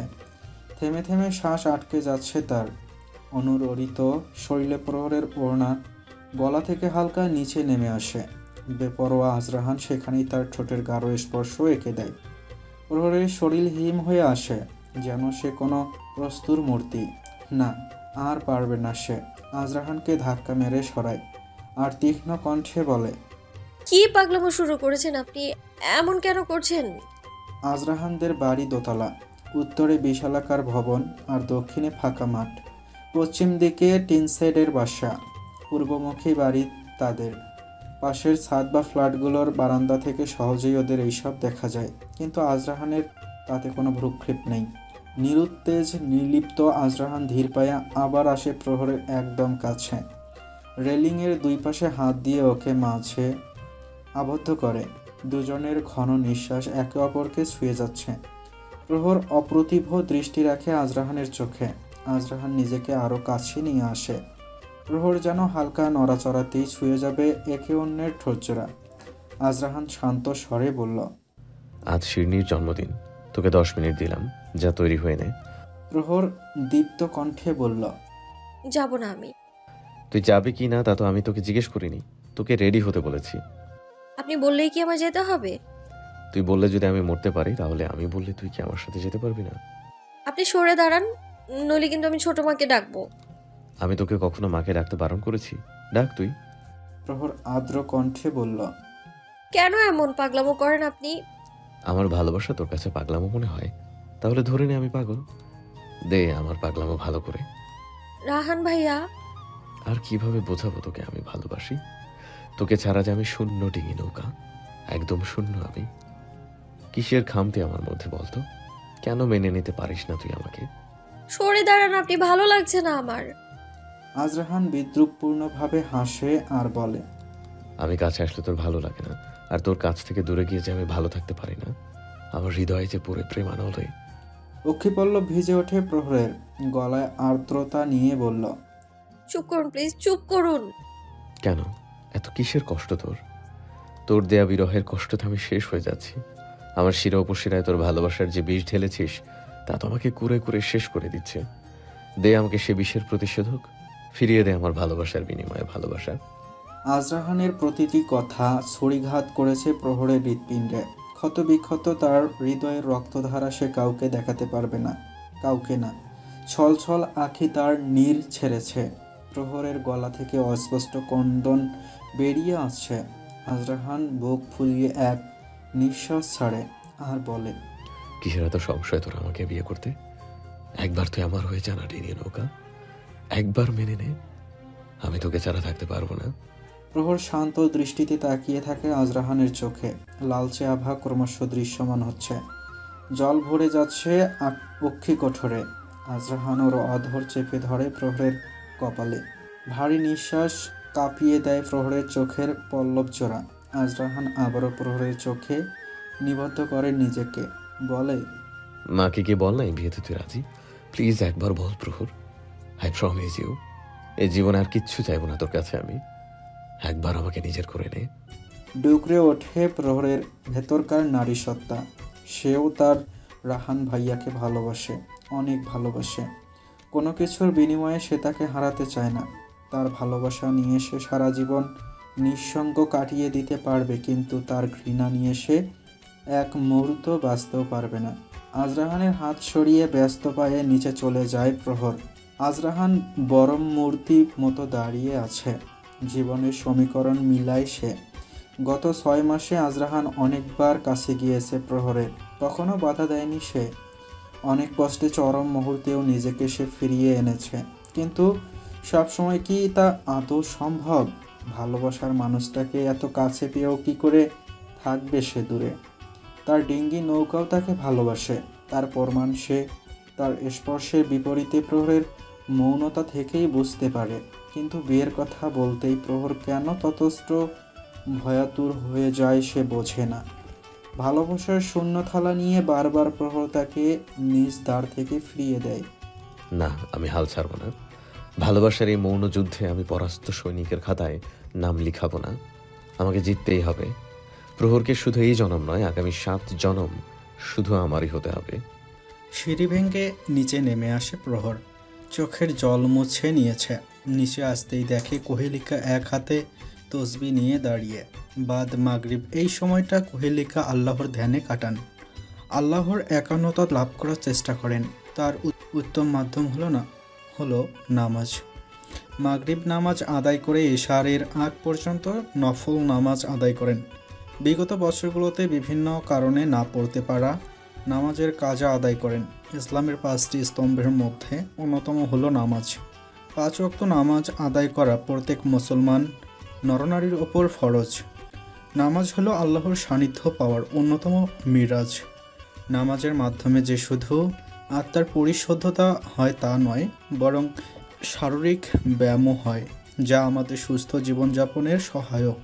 [SPEAKER 1] থেমে থেমে শ্বাস আটকে যাচ্ছে তার। অনুরণিত শরীরে প্রহরের ওড়না গলা থেকে হালকা নিচে নেমে আসে। বেপরোয়া আজরাহান সেখানেই তার ঠোঁটের গাঢ় স্পর্শ এঁকে দেয়। প্রহরের শরীর হিম হয়ে আসে, যেন সে কোনো প্রস্তুর মূর্তি। না, আর পারবে না সে। আজরাহানকে ধাক্কা মেরে সরায় আর তীক্ষ্ণ কণ্ঠে বলে,
[SPEAKER 6] কি পাগলামো শুরু করেছেন আপনি? এমন কেন করছেন?
[SPEAKER 1] আজরাহানদের বাড়ি দোতলা, উত্তরে বিশালাকার ভবন আর দক্ষিণে ফাঁকা মাঠ। পশ্চিম দিকে টিনশেডের বাসা, পূর্বমুখী বাড়ি তাদের। পাশের ছাদ বা ফ্ল্যাটগুলোর বারান্দা থেকে সহজেই ওদের এইসব দেখা যায়, কিন্তু আজরাহানের তাতে কোনো ভ্রুক্ষেপ নেই। নিরুত্তেজ নির্লিপ্ত আজরাহান ধীর পায়ে আবার আসে প্রহরের একদম কাছে। রেলিংয়ের দুই পাশে হাত দিয়ে ওকে মাঝে আবদ্ধ করে। দুজনের ঘন নিঃশ্বাস একে অপরকে ছুঁয়ে যাচ্ছে। প্রহর অপ্রতিভ দৃষ্টি রাখে আজরাহানের চোখে। আজরাহান নিজেকে আরও কাছে নিয়ে আসে। প্রহর যেন হালকা নড়াচড়াতেই ছুঁয়ে যাবে একে অন্যের ঠোঁটজোড়া। আজরাহান শান্ত স্বরে বলল,
[SPEAKER 7] আজ শিরনির জন্মদিন, তোকে 10 মিনিট দিলাম, যা তৈরি হয়ে নে।
[SPEAKER 1] প্রহর দীপ্ত কণ্ঠে বলল,
[SPEAKER 6] যাব না আমি।
[SPEAKER 7] তুই যাবি কি না তা তো আমি তোকে জিজ্ঞেস করিনি, তোকে রেডি হতে বলেছি।
[SPEAKER 6] আপনি বললেই কি আমার যেতে হবে?
[SPEAKER 7] তুই বললে যদি আমি মরতে পারি, তাহলে আমি বললে তুই কি আমার সাথে যেতে পারবি না?
[SPEAKER 6] আপনি সরে দাঁড়ান, নইলে কিন্তু আমি ছোট মাকে ডাকবো।
[SPEAKER 7] আমি তোকে কখনো মাকে ডাকতে বারণ করেছি? ডাক তুই।
[SPEAKER 1] প্রহর আর্দ্র কণ্ঠে বলল,
[SPEAKER 6] কেন এমন পাগলামো করেন আপনি?
[SPEAKER 7] আমার ভালোবাসা তোর কাছে পাগলামো মনে হয়? তাহলে ধরে নে আমি পাগল। দে আমার পাগলামো ভালো করে।
[SPEAKER 6] রাহান ভাইয়া।
[SPEAKER 7] আর কিভাবে বোঝাবো তোকে আমি ভালোবাসি? তোকে ছাড়া যে আমি শূন্য ডিঙি নৌকা, একদম শূন্য আমি। কিসের খামতি আমার মধ্যে বলতো? কেন মেনে নিতে পারিস না তুই আমাকে?
[SPEAKER 6] সরে দাঁড়ান আপনি, ভালো লাগছে না আমার।
[SPEAKER 1] আজরাহান বিদ্রুপপূর্ণভাবে হাসে আর বলে,
[SPEAKER 7] আমি কাছে আসলে তোর ভালো লাগে না, আর তোর কাছ থেকে দূরে গিয়ে যে আমি ভালো থাকতে পারি না। আমার হৃদয়ে যে পুরো প্রেমানলে।
[SPEAKER 1] অক্ষিপল্লব ভিজে ওঠে প্রহরের। গলায় আর্দ্রতা নিয়ে বলল,
[SPEAKER 6] চুপ করুন প্লিজ, চুপ করুন।
[SPEAKER 7] কেন এত কিসের কষ্ট তোর? তোর দেয়া বিরহের কষ্টতে আমি শেষ হয়ে যাচ্ছি। আমার শিরা উপশিরায় তোর ভালোবাসার যে বিষ ঢেলেছিস, তা তো আমাকে কুরে কুরে শেষ করে দিচ্ছে। দে আমাকে সে বিষের প্রতিষেধক, ফিরিয়ে দে আমার ভালোবাসার বিনিময়ে ভালোবাসা।
[SPEAKER 1] আজরাহানের প্রতিটি কথা ছড়িঘাত করেছে প্রহরের হৃৎপিণ্ডে। ক্ষতবিক্ষত তার হৃদয়ের রক্তধারা সে কাউকে দেখাতে পারবে না, কাউকে না। ছল ছল আঁখি তার নীর ছেড়েছে। প্রহরের গলা থেকে অস্পষ্ট কন্দন বেরিয়ে আসছে। আজরাহান বুক ফুলিয়ে এক নিঃশ্বাস ছাড়ে আর বলে,
[SPEAKER 7] কিসের এত সংশয় তোর আমাকে বিয়ে করতে? একবার তুই আমার হয়ে জানা ডিঙিয়ে নৌকা, একবার মেনে নে, আমি তোকে ছাড়া থাকতে পারবো না।
[SPEAKER 1] প্রহর শান্ত দৃষ্টিতে তাকিয়ে থাকে আজরাহানের চোখে। লালচে আভা ক্রমশ দৃশ্যমান হচ্ছে। জল ভরে যাচ্ছে অক্ষি কঠোরে। আজরাহান ওর অধর চেপে ধরে প্রহরের কপালে। ভারী নিঃশ্বাস কাঁপিয়ে দেয় প্রহরের চোখের পল্লব জোড়া। আজরাহান আবারও প্রহরের চোখে নিবদ্ধ করে নিজেকে, বলে,
[SPEAKER 7] মাকে গিয়ে বল না এই বিয়েতে তুই রাজি। প্লিজ একবার বল প্রহর, আই প্রমিস ইউ, এই জীবনে আর কিচ্ছু চাইবো না তোর কাছে আমি। একবার আমাকে নিজের করে নে।
[SPEAKER 1] ডুকরে ওঠে প্রহরের ভেতরকার নারী সত্তা। সেও তার রাহান ভাইয়াকে ভালোবাসে, অনেক ভালোবাসে। কোনো কিছুর বিনিময়ে সে তাকে হারাতে চায় না। তার ভালোবাসা নিয়ে সে সারা জীবন নিঃসঙ্গ কাটিয়ে দিতে পারবে, কিন্তু তার ঘৃণা নিয়ে সে এক মুহূর্ত বাঁচতেও পারবে না। আজরাহানের হাত সরিয়ে ব্যস্ত পায়ে নিচে চলে যায় প্রহর। আজরাহান বরম মূর্তি মতো দাঁড়িয়ে আছে। জীবনের সমীকরণ মিলায় সে। গত 6 মাসে আজরাহান অনেকবার কাছে গিয়েছে প্রহরের, কখনো বাধা দেয়নি সে। অনেক কষ্টে চরম মুহূর্তেও নিজেকে সে ফিরিয়ে এনেছে, কিন্তু সবসময় কি তা আদৌ সম্ভব? ভালোবাসার মানুষটাকে এত কাছে পেয়েও কি করে থাকবে সে দূরে? তার ডিঙ্গি নৌকাও তাকে ভালোবাসে, তার প্রমাণ সে তার স্পর্শের বিপরীতে প্রহরের মৌনতা থেকেই বুঝতে পারে। কিন্তু বিয়ের কথা বলতেই প্রহর কেন ততস্থ ভয়াতুর হয়ে যায় সে বোঝে না। ভালোবাসার শূন্য থালা নিয়ে বারবার প্রহর তাকে নিজ দ্বার থেকে ফিরিয়ে দেয়।
[SPEAKER 7] না, আমি হাল ছাড়বো না। ভালোবাসার এই মৌন যুদ্ধে আমি পরাস্ত সৈনিকের খাতায় নাম লিখাবো না। আমাকে জিততেই হবে। প্রহরকে শুধু এই জনম নয়, আগামী 7 জনম শুধু আমারই হতে হবে।
[SPEAKER 1] সিঁড়ি ভেঙে নিচে নেমে আসে প্রহর। চোখের জল মুছে নিয়েছে। নিচে আসতেই দেখে কোহেলিকা এক হাতে তসবি নিয়ে দাঁড়িয়ে। বাদ মাগরিব এই সময়টা কোহেলিকা আল্লাহর ধ্যানে কাটান। আল্লাহর একান্নতা লাভ করার চেষ্টা করেন। তার উত্তম মাধ্যম হলো নামাজ। মাগরিব নামাজ আদায় করে ইশারের আগ পর্যন্ত নফল নামাজ আদায় করেন। বিগত বছরগুলোতে বিভিন্ন কারণে না পড়তে পারা নামাজের কাজা আদায় করেন। ইসলামের 5টি স্তম্ভের মধ্যে অন্যতম হলো নামাজ। 5 ওয়াক্ত নামাজ আদায় করা প্রত্যেক মুসলমান নরনারীর ওপর ফরজ। নামাজ হলো আল্লাহর সান্নিধ্য পাওয়ার অন্যতম মিরাজ। নামাজের মাধ্যমে যে শুধু আত্মার পরিশুদ্ধতা হয় তা নয়, বরং শারীরিক ব্যায়ামও হয়, যা আমাদের সুস্থ জীবনযাপনের সহায়ক।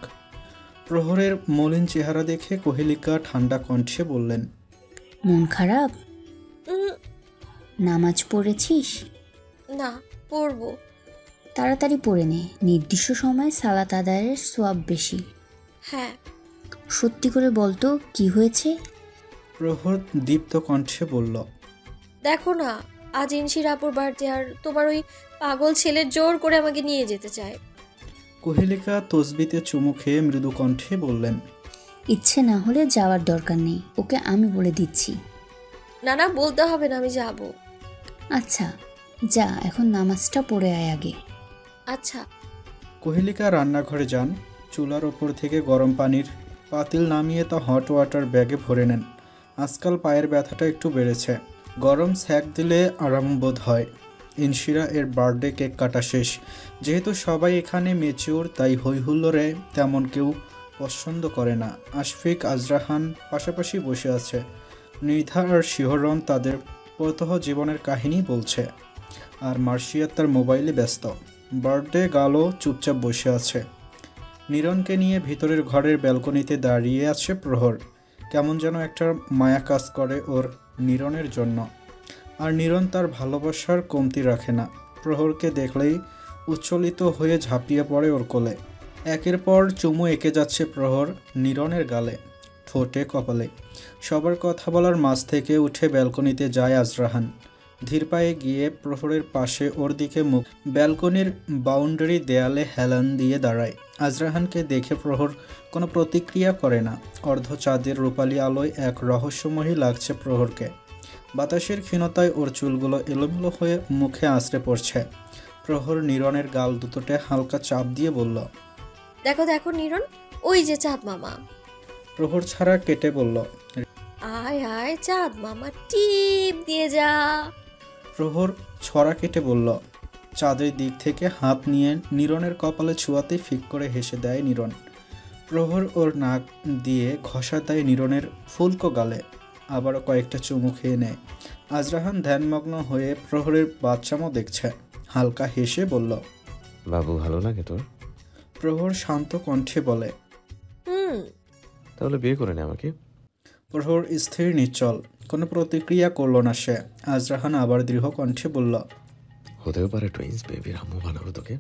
[SPEAKER 1] প্রহরের মলিন চেহারা দেখে কোহেলিকা ঠান্ডা কণ্ঠে বললেন,
[SPEAKER 8] মন খারাপ?
[SPEAKER 6] উম,
[SPEAKER 8] নামাজ পড়েছিস?
[SPEAKER 6] না, পড়বো।
[SPEAKER 8] তাড়াতাড়ি পড়ে নে, নির্দিষ্ট সময়ে সালাত আদায়ের সোয়াব বেশি।
[SPEAKER 6] হ্যাঁ।
[SPEAKER 8] সত্যি করে বলতো কি হয়েছে?
[SPEAKER 1] প্রহর দীপ্ত কণ্ঠে বলল,
[SPEAKER 6] দেখো না, আজ ইনশির আপুর বাড়িতে, আর তোমার ওই পাগল ছেলের জোর করে আমাকে নিয়ে যেতে চায়।
[SPEAKER 1] কোহেলিকা তসবিতে চুমু খেয়ে মৃদু কণ্ঠে বললেন,
[SPEAKER 8] ইচ্ছে না হলে যাওয়ার দরকার নেই, ওকে আমি বলে দিচ্ছি।
[SPEAKER 6] না না, বলতে হবে না, আমি যাব।
[SPEAKER 8] আচ্ছা যা, এখন নামাজটা পড়ে আয় আগে।
[SPEAKER 6] আচ্ছা।
[SPEAKER 1] কোহেলিকা রান্নাঘরে যান। চুলার ওপর থেকে গরম পানির পাতিল নামিয়ে তা হট ওয়াটার ব্যাগে ভরে নেন। আজকাল পায়ের ব্যথাটা একটু বেড়েছে। গরম স্যাক দিলে আরাম বোধ হয়। ইনশিরা এর বার্থডে কেক কাটা শেষ। যেহেতু সবাই এখানে মেচিওর, তাই হৈহুল্লোড়ে তেমন কেউ পছন্দ করে না। আশফিক, আজরাহান পাশাপাশি বসে আছে। নিধা আর শিহরণ তাদের প্রতহ জীবনের কাহিনী বলছে, আর মার্শিয়া তার মোবাইলে ব্যস্ত। বার্থডে গালও চুপচাপ বসে আছে। নিরনকে নিয়ে ভিতরের ঘরের ব্যালকনিতে দাঁড়িয়ে আছে প্রহর। কেমন যেন একটা মায়া কাজ করে ওর নিরনের জন্য। আর নিরন তার ভালোবাসার কমতি রাখে না। প্রহরকে দেখলেই উচ্ছ্বলিত হয়ে ঝাঁপিয়ে পড়ে ওর কোলে। একের পর চুমু এঁকে যাচ্ছে প্রহর নিরনের গালে, ঠোঁটে, কপালে। সবার কথা বলার মাঝ থেকে উঠে ব্যালকনিতে যায় আজরাহান। ধীর পায়ে গিয়ে প্রহরের পাশে ওর দিকে মুখ। ব্যালকনির বাউন্ডারি দেয়ালে হেলান দিয়ে দাঁড়ায়। আজরাহানকে দেখে প্রহর কোনো প্রতিক্রিয়া করে না। অর্ধ চাঁদের রূপালী আলোয় এক রহস্যময়ী লাগছে প্রহরকে। বাতাসের ক্ষীণতায় ওর চুলগুলো এলোমেলো হয়ে মুখে আঁচড়ে পড়ছে। প্রহর নিরনের গাল দুটোতে হালকা চাপ দিয়ে বলল,
[SPEAKER 6] দেখো দেখো নিরন, ওই যে চাঁদ মামা।
[SPEAKER 1] প্রহর ছাড়া কেটে বলল,
[SPEAKER 6] আয় আয় চাঁদ মামা, টিপ দিয়ে যা।
[SPEAKER 1] প্রহর ছড়া কেটে বলল। চাঁদের দিক থেকে হাত নিয়ে নিরনের কপালে ছুঁয়াতে ফিক করে হেসে দেয় নিরন। প্রহর ওর নাক দিয়ে ঘষা দেয় নিরনের ফুলকো গালে। আবারও কয়েকটা চুমু খেয়ে নেয়। আজরাহান ধ্যানমগ্ন হয়ে প্রহরের বাচ্চামো দেখছে। হালকা হেসে বলল,
[SPEAKER 7] বাবু ভালো লাগে তোর?
[SPEAKER 1] প্রহর শান্ত কণ্ঠে বলে,
[SPEAKER 7] তাহলে বিয়ে করে নে আমাকে।
[SPEAKER 1] প্রহর স্থির নিশ্চল, কোনো প্রতিক্রিয়া করল না সে। আজরাহান আবার দৃঢ় কণ্ঠে বলল,
[SPEAKER 7] হতেও পারে টুইন্স বেবির আম্মু বানাবো তোকে।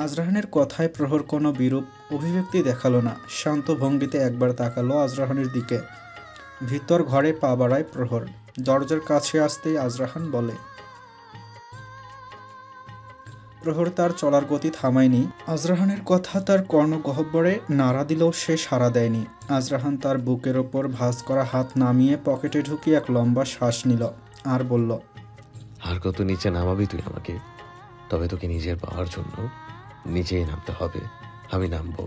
[SPEAKER 1] আজরাহানের কথায় প্রহর কোনো বিরূপ অভিব্যক্তি দেখালো না। শান্ত ভঙ্গিতে একবার তাকালো আজরাহানের দিকে। ভিতর ঘরে পা বাড়ায় প্রহর। দরজার কাছে আসতেই আজরাহান বলে, প্রহর তার চলার গতি থামায়নি। আজরাহানের কথা তার কর্ণগহ্বরে নাড়া দিলেও সে সাড়া দেয়নি। আজরাহান তার বুকের ওপর ভাঁজ করা হাত নামিয়ে পকেটে ঢুকিয়ে এক লম্বা শ্বাস নিল আর বলল,
[SPEAKER 7] আর কত নিচে নামাবি তুই আমাকে? তবে তোকে নিজের পাওয়ার জন্য নিচেই নামতে হবে। আমি নামবো,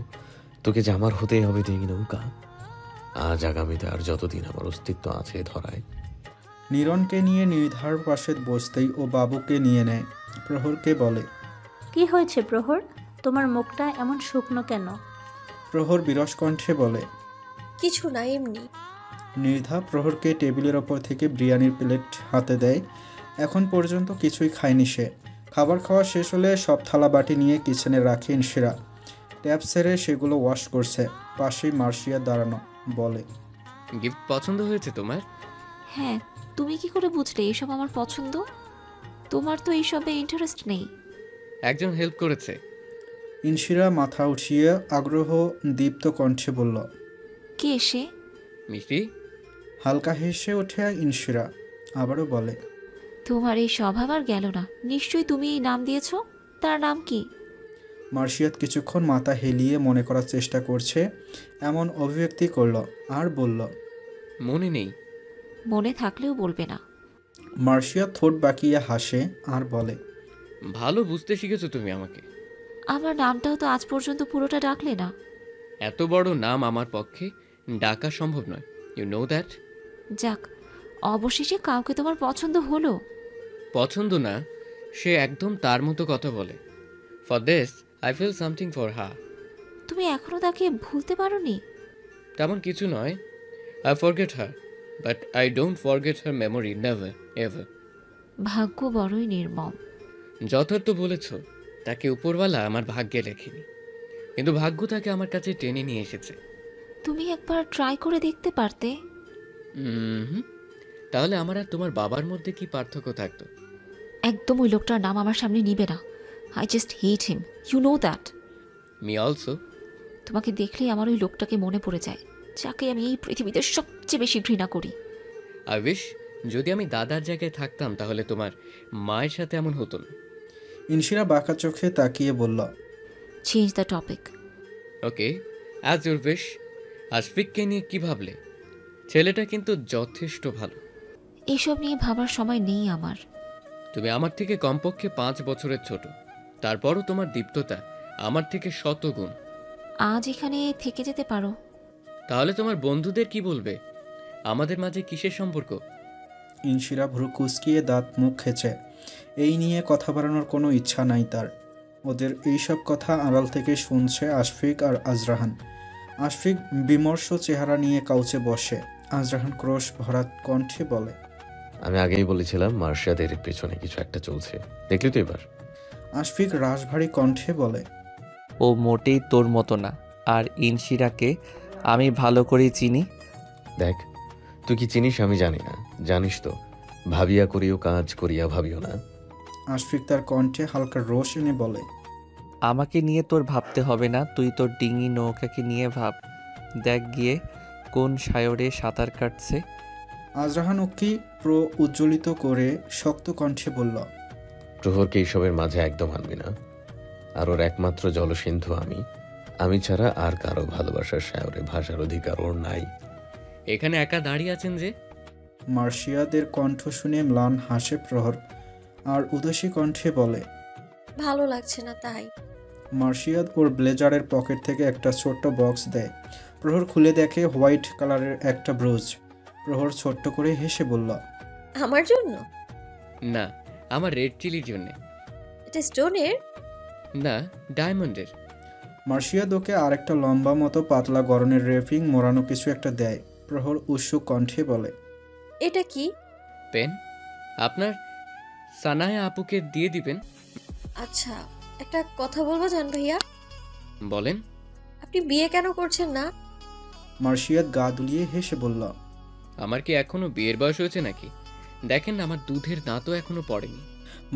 [SPEAKER 7] তোকে যে আমার হতেই হবে তুই নৌকা। আজ আগামীতে আর যতদিন আমার অস্তিত্ব আছে ধরায়।
[SPEAKER 1] নিরনকে নিয়ে নির্ধার পাশে বসতেই ও বাবুকে নিয়ে নেয়। প্রহরকে বলে,
[SPEAKER 9] কি হয়েছে প্রহর, তোমার মুখটা এমন শুকনো কেন?
[SPEAKER 1] প্রহর বিরস কণ্ঠে বলে,
[SPEAKER 6] কিছু না, এমনি।
[SPEAKER 1] নির্ধা প্রহরকে টেবিলের ওপর থেকে বিরিয়ানির প্লেট হাতে দেয়। এখন পর্যন্ত কিছুই খায়নি সে। খাবার খাওয়া শেষ হলে সব থালা বাটি নিয়ে কিচেনে রাখে ইনশিরা। ট্যাপ সেরে সেগুলো ওয়াশ করছে। পাশেই মার্শিয়া দাঁড়ানো, বলে,
[SPEAKER 5] গিফট পছন্দ হয়েছে তোমার?
[SPEAKER 10] হ্যাঁ, তুমি কি করে বুঝলে এসব আমার পছন্দ? তোমার তো এইসবে ইন্টারেস্ট নেই।
[SPEAKER 5] একজন হেল্প করেছে।
[SPEAKER 1] ইনশিরা মাথা উঠিয়ে আগ্রহ দীপ্ত কণ্ঠে বলল।
[SPEAKER 10] কে সে?
[SPEAKER 5] মিষ্টি।
[SPEAKER 1] হালকা হেসে ওঠে ইনশিরা, আবারও বলে।
[SPEAKER 10] তোমার এই স্বভাব আর গেল না। নিশ্চয়ই তুমি এই নাম দিয়েছ। তার নাম কি?
[SPEAKER 1] মার্শিয়াত কিছুক্ষণ মাথা হেলিয়ে মনে করার চেষ্টা করছে, এমন অভিব্যক্তি করল আর বলল,
[SPEAKER 5] মনে নেই।
[SPEAKER 10] মনে থাকলেও বলবে না।
[SPEAKER 1] মার্শিয়াত ঠোঁট বাঁকিয়ে হাসে আর বলে,
[SPEAKER 5] ভালো বুঝতে শিখেছো তুমি আমাকে।
[SPEAKER 10] আমার নামটাও তো আজ পর্যন্ত পুরোটা ডাকলে না।
[SPEAKER 5] এত বড় নাম আমার পক্ষে ডাকা সম্ভব নয়, ইউ নো দ্যাট।
[SPEAKER 10] যাক, অবশেষে কাউকে তোমার পছন্দ হলো।
[SPEAKER 5] পছন্দ না, সে একদম তার মতো কথা বলে। For this I feel something for her.
[SPEAKER 10] তুমি এখনো তাকে ভুলতে পারোনি?
[SPEAKER 5] তেমন কিছু নয়। I forget her, but I don't forget her memory, never ever.
[SPEAKER 10] ভাগ্য বড়ই নির্মম।
[SPEAKER 5] যথার্থ বলেছ, তাকে উপরওয়ালা আমার ভাগ্যে লেখেনি, কিন্তু ভাগ্য তাকে আমার কাছে টেনে নিয়ে এসেছে।
[SPEAKER 10] তুমি একবার ট্রাই করে দেখতে পারতে।
[SPEAKER 5] তাহলে আমার আর তোমার বাবার মধ্যে কি পার্থক্য থাকতো?
[SPEAKER 10] একদম ওই লোকটার নাম আমার সামনে নিবে না। I just hate him, you know that.
[SPEAKER 5] Me also.
[SPEAKER 10] তোমাকে দেখলেই আমার ওই লোকটাকে মনে পড়ে যায়, যাকে আমি এই পৃথিবীতে সবচেয়ে বেশি ঘৃণা করি।
[SPEAKER 5] আই উইশ যদি আমি দাদার জায়গায় থাকতাম তাহলে তোমার মায়ের সাথে এমন হতো না।
[SPEAKER 1] ইনশিরা বাঁকা চোখে তাকিয়ে বলল,
[SPEAKER 10] change the topic.
[SPEAKER 5] Okay, as your wish. আশফিককে নিয়ে কি ভাবলে? ছেলেটা কিন্তু যথেষ্ট ভালো।
[SPEAKER 10] এসব নিয়ে ভাবার সময় নেই আমার।
[SPEAKER 5] তুমি আমার থেকে কমপক্ষে 5 বছরের ছোট, তারপরও তোমার দীপ্ততা আমার থেকে শতগুণ।
[SPEAKER 10] আজ এখানে থেকে যেতে পারো।
[SPEAKER 5] তাহলে তোমার বন্ধুদের কি বলবে? আমাদের মাঝে কিসের সম্পর্ক?
[SPEAKER 1] ইনশিরা ভ্রু কুঁচকিয়ে দাঁত মুখ খেছে। এই নিয়ে কথা বাড়ানোর কোনো ইচ্ছা নাই তার। ওদের এইসব কথা আড়াল থেকে শুনছে আশফিক আর আজরাহান। আশফিক বিমর্ষ চেহারা নিয়ে কাউচে বসে। আজরাহান ক্রোশ ভরা কণ্ঠে বলে,
[SPEAKER 7] আমি আগেই বলেছিলাম মার্শিয়াদের পেছনে কিছু একটা চলছে, দেখলি তো এবার।
[SPEAKER 1] আশফিক রাশভারী কণ্ঠে বলে,
[SPEAKER 11] ও মোটেই তোর মতো না। আর ইনশিরাকে আমি ভালো করেই চিনি।
[SPEAKER 7] দেখ, তুই কি চিনিস আমি জানি না, জানিস তো ভাবিয়া করিও কাজ করিয়া ভাবিও না।
[SPEAKER 1] আশফিক তার কণ্ঠে হালকা রোষ এনে বলে,
[SPEAKER 11] আমাকে নিয়ে তোর ভাবতে হবে না, তুই তোর ডিঙি নৌকাকে নিয়ে ভাব। দেখ গিয়ে কোন সায়রে সাঁতার কাটছে।
[SPEAKER 1] আজরাহান ওকে উজ্জ্বলিত করে শক্ত কণ্ঠে বলল,
[SPEAKER 7] প্রহরকে এইসবের মাঝে একদম আনবি না। আর ওর একমাত্র জলসিন্ধু আমি ছাড়া আর কারো ভালোবাসার সায়রে ভাষার অধিকার ওর নাই।
[SPEAKER 5] এখানে একা দাঁড়িয়ে আছেন যে?
[SPEAKER 1] মার্শিয়াদের কণ্ঠ শুনে ম্লান হাসে প্রহর আর উদাসী কণ্ঠে বলে,
[SPEAKER 6] ভালো লাগছে না তাই।
[SPEAKER 1] মার্শিয়াদ ওর ব্লেজারের পকেট থেকে একটা ছোট্ট বক্স দেয়। প্রহর খুলে দেখে হোয়াইট কালারের একটা ব্রুজ। প্রহর ছোট্ট করে হেসে বলল,
[SPEAKER 6] আমার জন্য
[SPEAKER 5] না, আমার রেড চিলির জন্য।
[SPEAKER 6] এটা স্টোনের?
[SPEAKER 5] না, ডায়মন্ডের।
[SPEAKER 1] মার্শিয়াদ ওকে আরেকটা লম্বা মতো পাতলা গরনের রেপিং মোড়ানো কিছু একটা দেয়। প্রহর উৎসুক কণ্ঠে বলে,
[SPEAKER 6] এটা কি?
[SPEAKER 5] পেন। আপনার সানায়া আপুকে দিয়ে দিবেন।
[SPEAKER 6] আচ্ছা, একটা কথা বলবো জান ভাইয়া?
[SPEAKER 5] বলেন।
[SPEAKER 6] আপনি বিয়ে কেন করছেন না?
[SPEAKER 1] মার্শিয়াদ গা দুলিয়ে হেসে বলল,
[SPEAKER 5] আমার কি এখনো বিয়ের বয়স হয়েছে নাকি? দেখেন, আমার দুধের দাঁতও এখনো পড়েনি।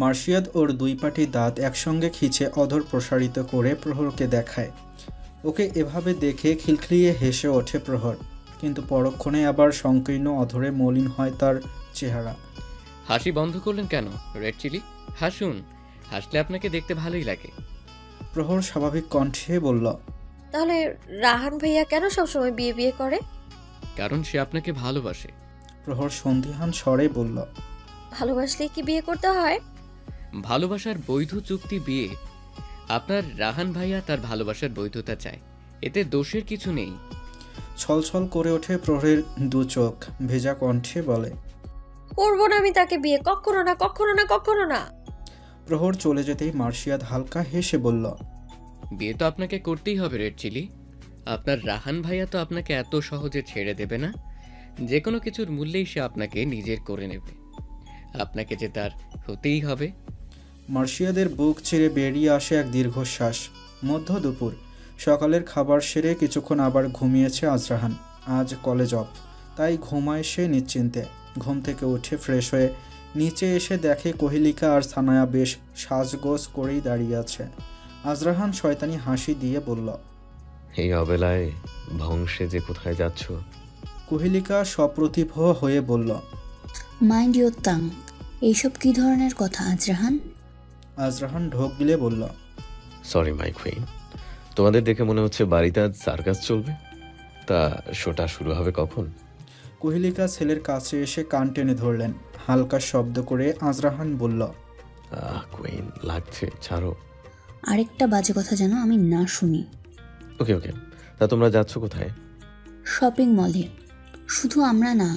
[SPEAKER 1] মার্শিয়াদ ওর দুই পাটি দাঁত একসঙ্গে খিঁচে অধর প্রসারিত করে প্রহরকে দেখায়। ওকে এভাবে দেখে খিলখিলিয়ে হেসে ওঠে প্রহর, কিন্তু পরক্ষণে আবার সংকীর্ণ অধরে মলিন হয় তার চেহারা।
[SPEAKER 5] হাসি বন্ধ করলেন কেন রেড চিলি? হাসুন, হাসলে আপনাকে দেখতে ভালোই লাগে।
[SPEAKER 1] প্রহর স্বাভাবিক কণ্ঠে বলল,
[SPEAKER 6] তাহলে রাহান ভাইয়া কেন সবসময় বিয়ে বিয়ে করে?
[SPEAKER 5] কারণ সে আপনাকে ভালোবাসে।
[SPEAKER 1] প্রহর সন্দিহান স্বরে বলল,
[SPEAKER 6] ভালোবাসলে কি বিয়ে করতে হয়?
[SPEAKER 5] ভালোবাসার বৈধ চুক্তি বিয়ে। আপনার রাহান ভাইয়া তার ভালোবাসার বৈধতা চায়, এতে দোষের কিছু নেই।
[SPEAKER 1] ছলছল করে ওঠে প্রহরের দু চোখ। ভেজা কণ্ঠে বলে,
[SPEAKER 6] করবো না আমি তাকে বিয়ে, কখনো না, কখনো না, কখনো না।
[SPEAKER 1] প্রহর চলে যেতেই মার্শিয়াদ হালকা হেসে বলল,
[SPEAKER 5] বিয়ে তো আপনাকে করতেই হবে রেড চিলি। আপনার রাহান ভাইয়া তো আপনাকে এত সহজে ছেড়ে দেবে না। যে কোনো কিছুর মূল্যেই সে আপনাকে নিজের করে নেবে। আপনাকে যে তার হতেই হবে।
[SPEAKER 1] মার্শিয়াদের বুক ছেড়ে বেরিয়ে আসে এক দীর্ঘশ্বাস। মধ্য দুপুর। সকালের খাবার সেরে কিছুক্ষণ আবার ঘুমিয়েছে আজরাহান। আজ কলেজ অফ, তাই ঘুমায় সে নিশ্চিন্তে। ঘুম থেকে উঠে ফ্রেশ হয়ে নিচে এসে দেখে কোহেলিকা আর সানায়া বেশ সাজগোজ করেই দাঁড়িয়ে আছে। আজরাহান শয়তানি হাসি দিয়ে বলল,
[SPEAKER 7] এই অবেলায় ভংসে যে কোথায় যাচ্ছ?
[SPEAKER 1] কোহেলিকা সপ্রতিভ হয়ে বলল,
[SPEAKER 8] মাইন্ড ইউর টাং। এইসব কি ধরনের কথা আজরাহান?
[SPEAKER 1] আজরাহান ঢোক গিলে বলল,
[SPEAKER 7] সরি মাই কুইন, তোমাদের দেখে মনে হচ্ছে বাড়িতে আজ সার্কাস চলবে। তা শোটা শুরু হবে কখন?
[SPEAKER 1] কোহেলিকা ছেলের কাছে এসে কান টেনে ধরলেন। হালকা শব্দ করে আজরাহান বলল,
[SPEAKER 7] কুইন লাগছে, ছাড়ো।
[SPEAKER 8] আরেকটা বাজে কথা যেন আমি না শুনি।
[SPEAKER 7] ওকে ওকে, তা তোমরা যাচ্ছ কোথায়?
[SPEAKER 8] শপিং মলে। শুধু আমরা না,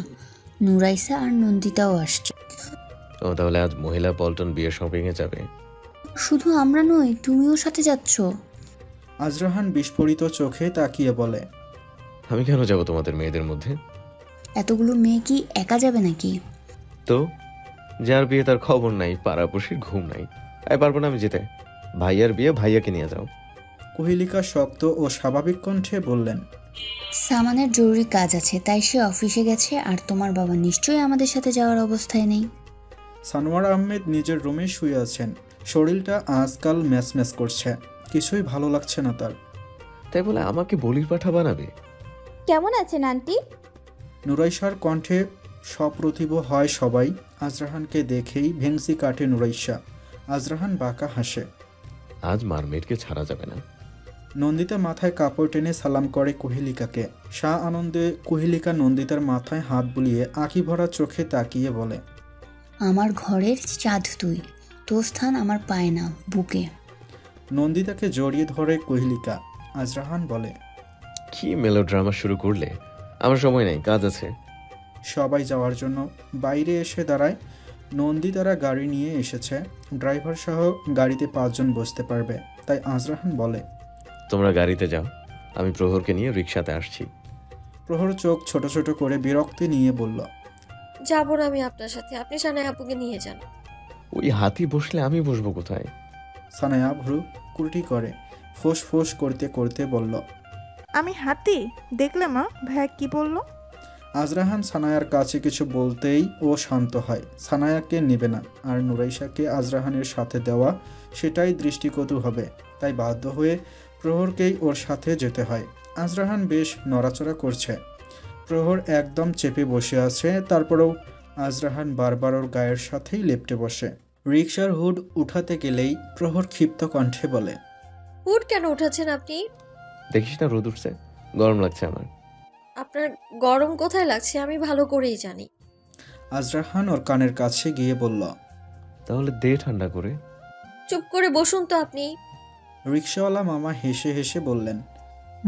[SPEAKER 8] নুরাইসা আর নন্দিতাও আসছে।
[SPEAKER 7] ও, তাহলে আজ মহিলা পল্টন বিয়ে শপিংয়ে যাবে?
[SPEAKER 8] শুধু আমরা নই, তুমিও সাথে যাচ্ছ?
[SPEAKER 1] আজরাহান বিস্ফোরিত চোখে তাকিয়ে বলে,
[SPEAKER 7] আমি কেন যাব তোমাদের মেয়েদের মধ্যে?
[SPEAKER 8] এতগুলো মেয়ে কি একা যাবে নাকি?
[SPEAKER 7] তো যার বিয়ে তার খবর নাই, পাড়াপড়শির ঘুম নাই। পারবো না আমি যেতে। ভাইয়ার বিয়ে, ভাইয়াকে নিয়ে যাও।
[SPEAKER 1] কোহেলিকা শক্ত ও স্বাভাবিক কণ্ঠে বললেন,
[SPEAKER 8] সামানের জরুরি কাজ আছে, তাই সে অফিসে গেছে। আর তোমার বাবা নিশ্চয়ই আমাদের সাথে যাওয়ার অবস্থায় নেই।
[SPEAKER 1] সানোয়ার আহমেদ নিজের রুমে শুয়ে আছেন। শরীরটা আজকাল ম্যাচ করছে, কিছুই ভালো লাগছে না তার।
[SPEAKER 7] তাই বলে আমাকে বলির পাঠা বানাবে?
[SPEAKER 3] কেমন আছেন আন্টি?
[SPEAKER 1] নুরাইশার কণ্ঠে সপ্রতিভ হয় সবাই। আজরাহানকে দেখেই ভেংসি কাটে নুরাইশা। আজরাহান বাঁকা হাসে।
[SPEAKER 7] আজ মারমেডকে ছাড়া যাবে না।
[SPEAKER 1] নন্দিতা মাথায় কাপড় টেনে সালাম করে কোহেলিকাকে। শাহ আনন্দে কোহেলিকা নন্দিতার মাথায় হাত বুলিয়ে আঁখি ভরা চোখে তাকিয়ে বলে,
[SPEAKER 8] আমার ঘরের চাঁদ তুই, তোর স্থান আমার পায় না, বুকে।
[SPEAKER 1] নন্দিতাকে জড়িয়ে ধরে কোহেলিকা। আজরাহান বলে,
[SPEAKER 7] কি মেলোড্রামা শুরু করলে? আমার সময় নেই, কাজ আছে।
[SPEAKER 1] সবাই যাওয়ার জন্য বাইরে এসে দাঁড়ায়। নন্দিতারা গাড়ি নিয়ে এসেছে, ড্রাইভার সহ গাড়িতে 5 জন বসতে পারবে। তাই আজরাহান বলে,
[SPEAKER 7] তোমরা গাড়িতে যাও, আমি প্রহরকে নিয়ে রিক্সাতে আসছি।
[SPEAKER 1] প্রহর চোখ ছোট ছোট করে বিরক্তি নিয়ে বলল,
[SPEAKER 6] যাবো না আমি আপনার সাথে, আপনি সানাই আপুকে নিয়ে যান।
[SPEAKER 7] ওই হাতি বসলে আমি বসবো কোথায়?
[SPEAKER 1] সানায়া ভ্রু কুটি করে ফোঁস ফোঁস করতে করতে বলল,
[SPEAKER 2] আমি হাতি দেখলে মা, ভাইয়া কি বললো?
[SPEAKER 1] আজরাহান সানায়ার কাছে কিছু বলতেই ও শান্ত হয়। সানায়াকে নেবে না, আর নুরাইশাকে আজরাহানের সাথে দেওয়া সেটাই দৃষ্টিকটু হবে। তাই বাধ্য হয়ে প্রহরকেই ওর সাথে যেতে হয়। আজরাহান বেশ নড়াচড়া করছে, প্রহর একদম চেপে বসে আছে। তারপরেও আজরাহান বারবার ওর গায়ের সাথেই লেপ্টে বসে। রিকশার হুড উঠাতে গেলেই প্রহর ক্ষিপ্ত কণ্ঠে বলে,
[SPEAKER 6] হুড কেন উঠাচ্ছেন আপনি?
[SPEAKER 7] দেখিস না রোদ উঠছে, গরম লাগছে আমার।
[SPEAKER 6] আপনার গরম কোথায় লাগছে আমি ভালো করেই জানি।
[SPEAKER 1] আজরাহান ওর কানের কাছে গিয়ে বলল,
[SPEAKER 7] তাহলে দে ঠান্ডা করে।
[SPEAKER 6] চুপ করে বসুন তো আপনি।
[SPEAKER 1] রিকশাওয়ালা মামা হেসে হেসে বললেন,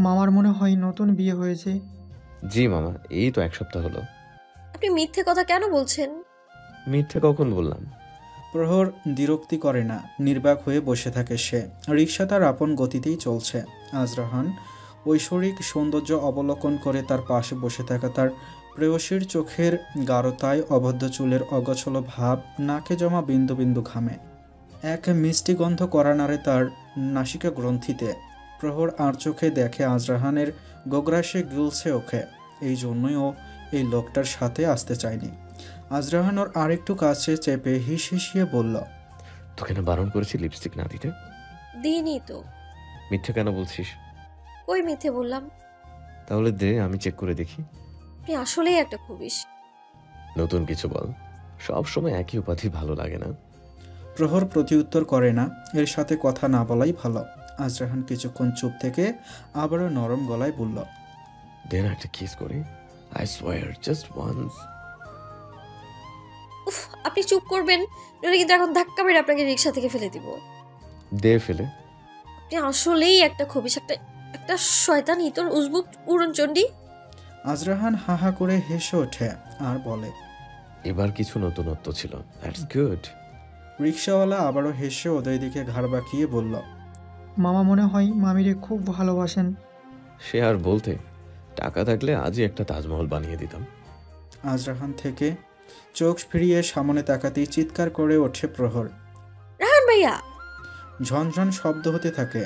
[SPEAKER 12] মামার মনে হয় নতুন বিয়ে হয়েছে।
[SPEAKER 7] জি মামা, এই তো 1 সপ্তাহ হলো।
[SPEAKER 6] আপনি মিথ্যে কথা কেন বলছেন?
[SPEAKER 7] মিথ্যে কখন বললাম?
[SPEAKER 1] প্রহর দ্বিরক্তি করে না, নির্বাক হয়ে বসে থাকে সে। রিকশা তার আপন গতিতেই চলছে। আজরাহান ঐশ্বরিক সৌন্দর্য অবলোকন করে তার পাশে বসে থাকা তার প্রেয়সীর চোখের গাঢ়তায়, অবদ্ধ চুলের অগোছলো ভাব, নাকে জমা বিন্দু বিন্দু ঘামে। এক মিষ্টি গন্ধ করা নাড়ে তার নাসিকা গ্রন্থিতে। প্রহর আর চোখে দেখে আজরাহানের গোগ্রাসে গিলছে ওকে। এই জন্যই ও এই লোকটার সাথে আসতে চায়নি। আজরাহান ওর আরেকটু কাছে চেপে হিসিয়ে বলল,
[SPEAKER 7] তোকে না বারণ করেছি লিপস্টিক না দিতে?
[SPEAKER 6] দিইনি তো।
[SPEAKER 7] মিথ্যে কেন বলছিস?
[SPEAKER 6] কই মিথ্যে বললাম?
[SPEAKER 7] তাহলে দে, আমি চেক করে দেখি।
[SPEAKER 6] আপনি আসলেই একটা খুবিস।
[SPEAKER 7] নতুন কিছু বল, সব সময় একই উপাধি ভালো লাগে না।
[SPEAKER 1] প্রহর প্রতিউত্তর করে না, এর সাথে কথা না বলাই ভালো। আজরাহান কিছুক্ষণ চুপ থেকে আবারও নরম গলায় বলল,
[SPEAKER 7] দে না একটা কিস করি, আই সোয়ার, জাস্ট ওয়ান্স।
[SPEAKER 6] উফ, আপনি চুপ করবেন, নইলে কিন্তু এখন ধাক্কা মেরে আপনাকে রিক্সা থেকে ফেলে দিব।
[SPEAKER 7] দে ফেলে।
[SPEAKER 6] আপনি আসলেই একটা খবিস, একটা শয়তান, ইতর উজবুক উড়নচণ্ডী।
[SPEAKER 1] আজরাহান হাহা করে হেসে ওঠে আর বলে,
[SPEAKER 7] এবার কিছু নতুনত্ব ছিল, দ্যাটস গুড।
[SPEAKER 1] রিকশাওয়ালা আবারও হেসে ওদের দিকে ঘাড় বাঁকিয়ে বলল,
[SPEAKER 12] মামা মনে হয় মামিরে খুব ভালোবাসেন।
[SPEAKER 7] সে আর বলতে, টাকা থাকলে আজই একটা তাজমহল বানিয়ে দিতাম।
[SPEAKER 1] আজরাহান থেকে চোখ ফিরিয়ে সামনে তাকাতেই চিৎকার করে ওঠে প্রহর।
[SPEAKER 6] রাহান ভাইয়া!
[SPEAKER 1] ঝনঝন শব্দ হতে থাকে।